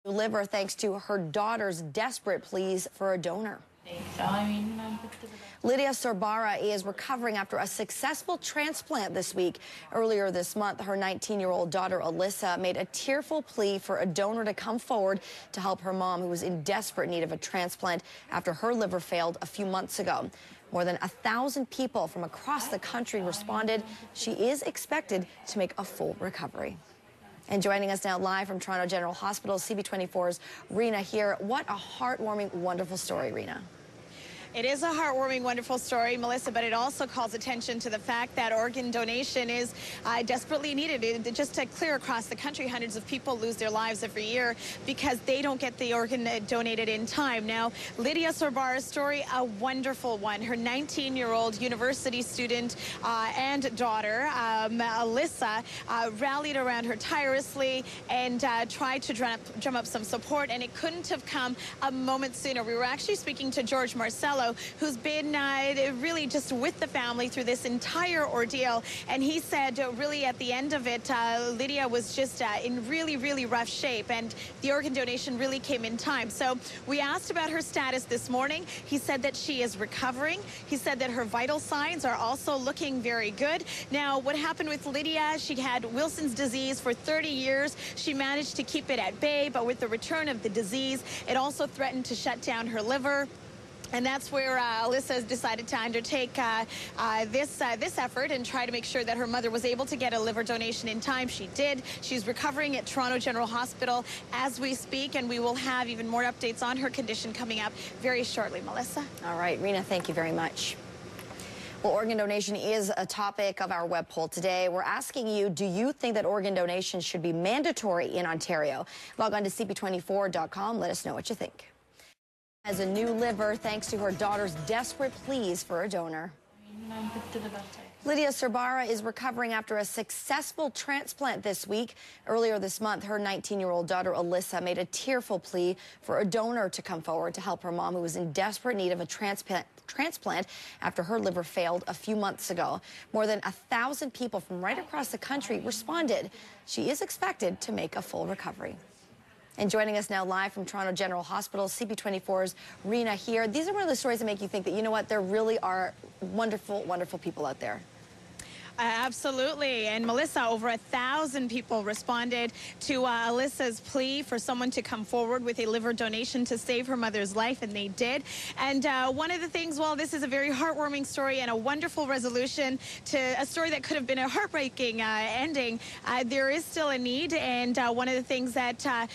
Liver thanks to her daughter's desperate pleas for a donor. Lidia Sorbara is recovering after a successful transplant this week. Earlier this month, her 19-year-old daughter, Alyssa, made a tearful plea for a donor to come forward to help her mom, who was in desperate need of a transplant after her liver failed a few months ago. More than 1,000 people from across the country responded. She is expected to make a full recovery. And joining us now live from Toronto General Hospital, CB24's Rena here. What a heartwarming, wonderful story, Rena. It is a heartwarming, wonderful story, Melissa, but it also calls attention to the fact that organ donation is desperately needed. Just to clear across the country, hundreds of people lose their lives every year because they don't get the organ donated in time. Now, Lidia Sorbara's story, a wonderful one. Her 19-year-old university student and daughter, Alyssa, rallied around her tirelessly and tried to drum up some support, and it couldn't have come a moment sooner. We were actually speaking to George Marcello, who's been really just with the family through this entire ordeal. And he said really at the end of it, Lidia was just in really, really rough shape, and the organ donation really came in time. So we asked about her status this morning. He said that she is recovering. He said that her vital signs are also looking very good. Now, what happened with Lidia, she had Wilson's disease for 30 years. She managed to keep it at bay, but with the return of the disease, it also threatened to shut down her liver. And that's where Alyssa has decided to undertake this effort and try to make sure that her mother was able to get a liver donation in time. She did. She's recovering at Toronto General Hospital as we speak, and we will have even more updates on her condition coming up very shortly, Melissa. All right, Rena, thank you very much. Well, organ donation is a topic of our web poll today. We're asking you, do you think that organ donation should be mandatory in Ontario? Log on to cb24.com. Let us know what you think. Has a new liver thanks to her daughter's desperate pleas for a donor. Lidia Sorbara is recovering after a successful transplant this week. Earlier this month, her 19-year-old daughter, Alyssa, made a tearful plea for a donor to come forward to help her mom, who was in desperate need of a transplant after her liver failed a few months ago. More than 1,000 people from right across the country responded. She is expected to make a full recovery. And joining us now live from Toronto General Hospital, CB24's Rena here. These are one of the stories that make you think that, you know what, there really are wonderful, wonderful people out there. Absolutely. And Melissa, over 1,000 people responded to Alyssa's plea for someone to come forward with a liver donation to save her mother's life, and they did. And one of the things, well, this is a very heartwarming story and a wonderful resolution to a story that could have been a heartbreaking ending. There is still a need, and one of the things that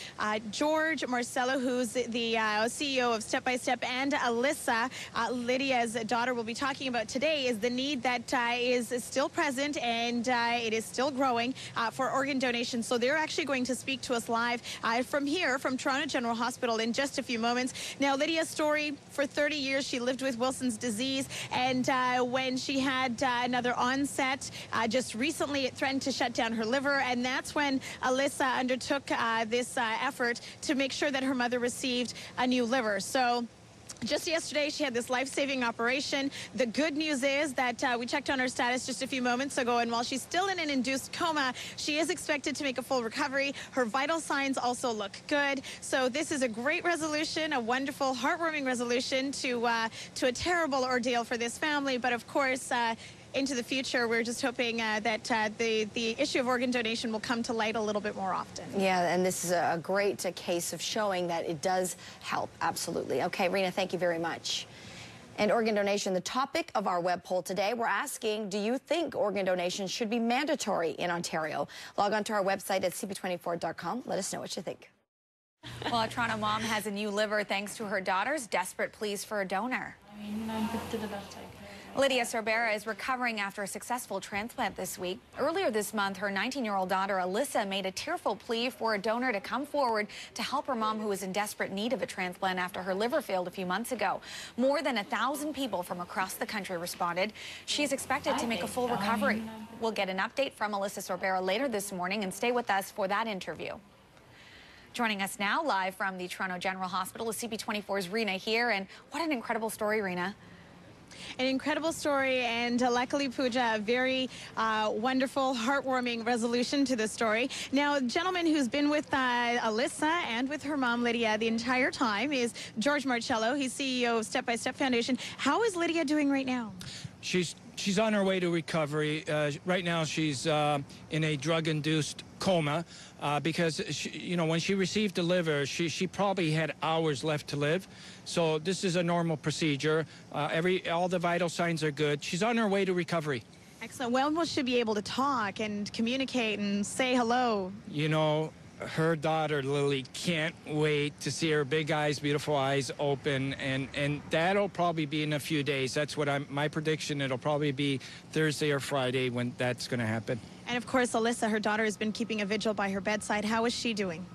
George Marcello, who's the CEO of Step by Step, and Alyssa, Lydia's daughter, will be talking about today is the need that is still present, and it is still growing for organ donation. So they're actually going to speak to us live from here, from Toronto General Hospital, in just a few moments. Now, Lydia's story, for 30 years, she lived with Wilson's disease, and when she had another onset, just recently, it threatened to shut down her liver, and that's when Alyssa undertook this effort to make sure that her mother received a new liver. So just yesterday, she had this life-saving operation. The good news is that we checked on her status just a few moments ago, and while she's still in an induced coma, she is expected to make a full recovery. Her vital signs also look good. So this is a great resolution, a wonderful, heartwarming resolution to a terrible ordeal for this family. But of course, into the future, we're just hoping that the issue of organ donation will come to light a little bit more often. Yeah, and this is a great case of showing that it does help, absolutely. Okay, Rena, thank you very much. And organ donation, the topic of our web poll today. We're asking, do you think organ donation should be mandatory in Ontario? Log on to our website at cb24.com. Let us know what you think. Well, a Toronto mom has a new liver thanks to her daughter's desperate pleas for a donor. Lidia Sorbara is recovering after a successful transplant this week. Earlier this month, her 19-year-old daughter, Alyssa, made a tearful plea for a donor to come forward to help her mom, who was in desperate need of a transplant after her liver failed a few months ago. More than 1,000 people from across the country responded. She is expected to make a full recovery. We'll get an update from Alyssa Sorbara later this morning, and stay with us for that interview. Joining us now live from the Toronto General Hospital is CB24's Rena here, and what an incredible story, Rena. An incredible story, and luckily, Pooja, a very wonderful, heartwarming resolution to the story. Now, the gentleman who's been with Alyssa and with her mom, Lydia, the entire time is George Marcello. He's CEO of Step by Step Foundation. How is Lydia doing right now? She's on her way to recovery. Right now, she's in a drug-induced coma because when she received the liver, she probably had hours left to live. So this is a normal procedure. All the vital signs are good. She's on her way to recovery. Excellent. When will she be able to talk and communicate and say hello? Her daughter Lily can't wait to see her big eyes, beautiful eyes open, and that'll probably be in a few days. That's what my prediction. It'll probably be Thursday or Friday when that's going to happen. And of course, Alyssa, her daughter, has been keeping a vigil by her bedside. How is she doing?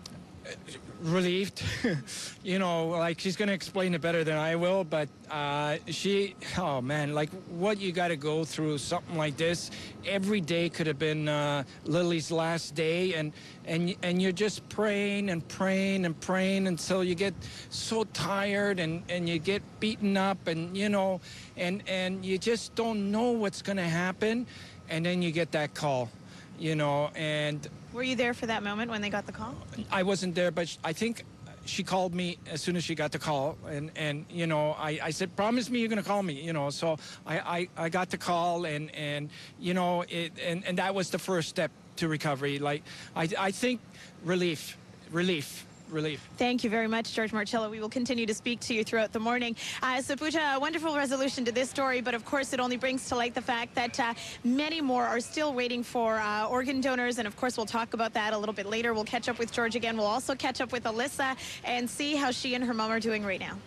Relieved. Like she's going to explain it better than I will, but oh man, like what you got to go through something like this. Every day could have been Lily's last day, and you're just praying and praying and praying until you get so tired and you get beaten up, and and you just don't know what's going to happen, and then you get that call, and were you there for that moment when they got the call? I wasn't there, but I think she called me as soon as she got the call, and I said, promise me you're going to call me, so I got the call, and that was the first step to recovery. Like I think relief. Thank you very much, George Marcello. We will continue to speak to you throughout the morning. So, Pooja, a wonderful resolution to this story, but of course it only brings to light the fact that many more are still waiting for organ donors, and of course we'll talk about that a little bit later. We'll catch up with George again. We'll also catch up with Alyssa and see how she and her mom are doing right now.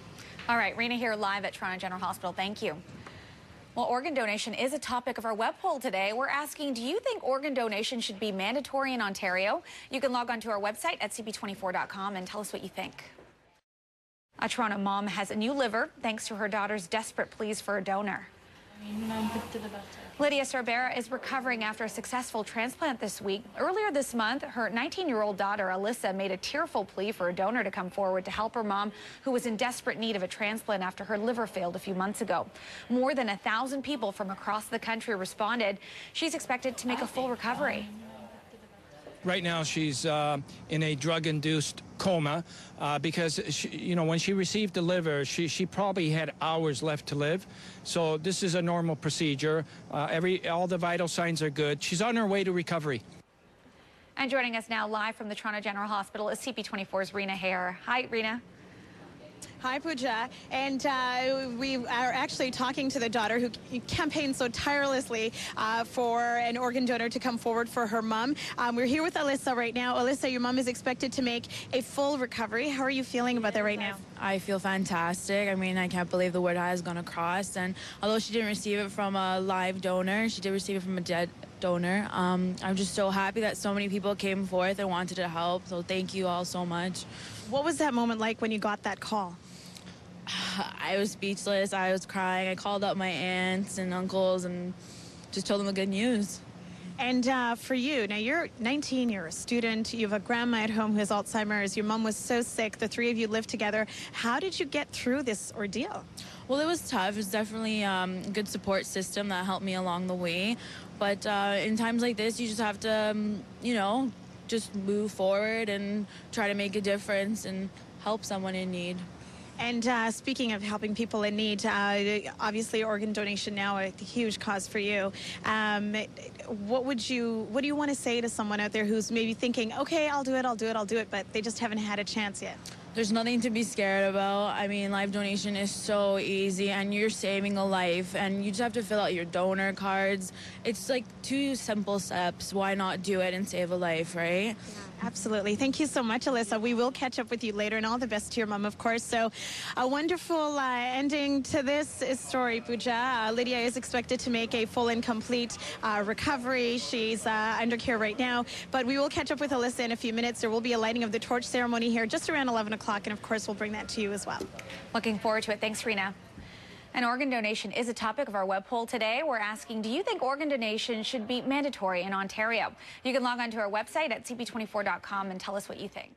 All right, Rena here live at Toronto General Hospital. Thank you. Well, organ donation is a topic of our web poll today. We're asking, do you think organ donation should be mandatory in Ontario? You can log on to our website at cp24.com and tell us what you think. A Toronto mom has a new liver thanks to her daughter's desperate pleas for a donor. Lidia Sorbara is recovering after a successful transplant this week. Earlier this month, her 19-year-old daughter, Alyssa, made a tearful plea for a donor to come forward to help her mom, who was in desperate need of a transplant after her liver failed a few months ago. More than 1,000 people from across the country responded. She's expected to make a full recovery. Right now, she's in a drug-induced coma because when she received the liver, she probably had hours left to live. So this is a normal procedure. All the vital signs are good. She's on her way to recovery. And joining us now live from the Toronto General Hospital is CP24's Rena Hare. Hi, Rena. Hi, Pooja. And we are actually talking to the daughter who campaigned so tirelessly for an organ donor to come forward for her mom. We're here with Alyssa right now. Alyssa, your mom is expected to make a full recovery. How are you feeling about that right now? I feel fantastic. I mean, I can't believe the word has gone across. And although she didn't receive it from a live donor, she did receive it from a dead donor. I'm just so happy that so many people came forth and wanted to help. So thank you all so much. What was that moment like when you got that call? I was speechless. I was crying. I called up my aunts and uncles and just told them the good news. And for you, now you're 19, you're a student, you have a grandma at home who has Alzheimer's, your mom was so sick, the three of you lived together. How did you get through this ordeal? Well, it was tough. It was definitely a good support system that helped me along the way. But in times like this, you just have to, just move forward and try to make a difference and help someone in need. And speaking of helping people in need, obviously organ donation now a huge cause for you. What do you want to say to someone out there who's maybe thinking, okay, I'll do it, but they just haven't had a chance yet? There's nothing to be scared about. I mean, live donation is so easy, and you're saving a life, and you just have to fill out your donor cards. It's like 2 simple steps. Why not do it and save a life, right? Yeah, absolutely. Thank you so much, Alyssa. We will catch up with you later, and all the best to your mom, of course. So a wonderful ending to this story, Pooja. Lydia is expected to make a full and complete recovery. She's under care right now, but we will catch up with Alyssa in a few minutes. There will be a lighting of the torch ceremony here just around 11 o'clock, and of course we'll bring that to you as well. Looking forward to it. Thanks, Rena. And organ donation is a topic of our web poll today. We're asking, do you think organ donation should be mandatory in Ontario? You can log on to our website at cp24.com and tell us what you think.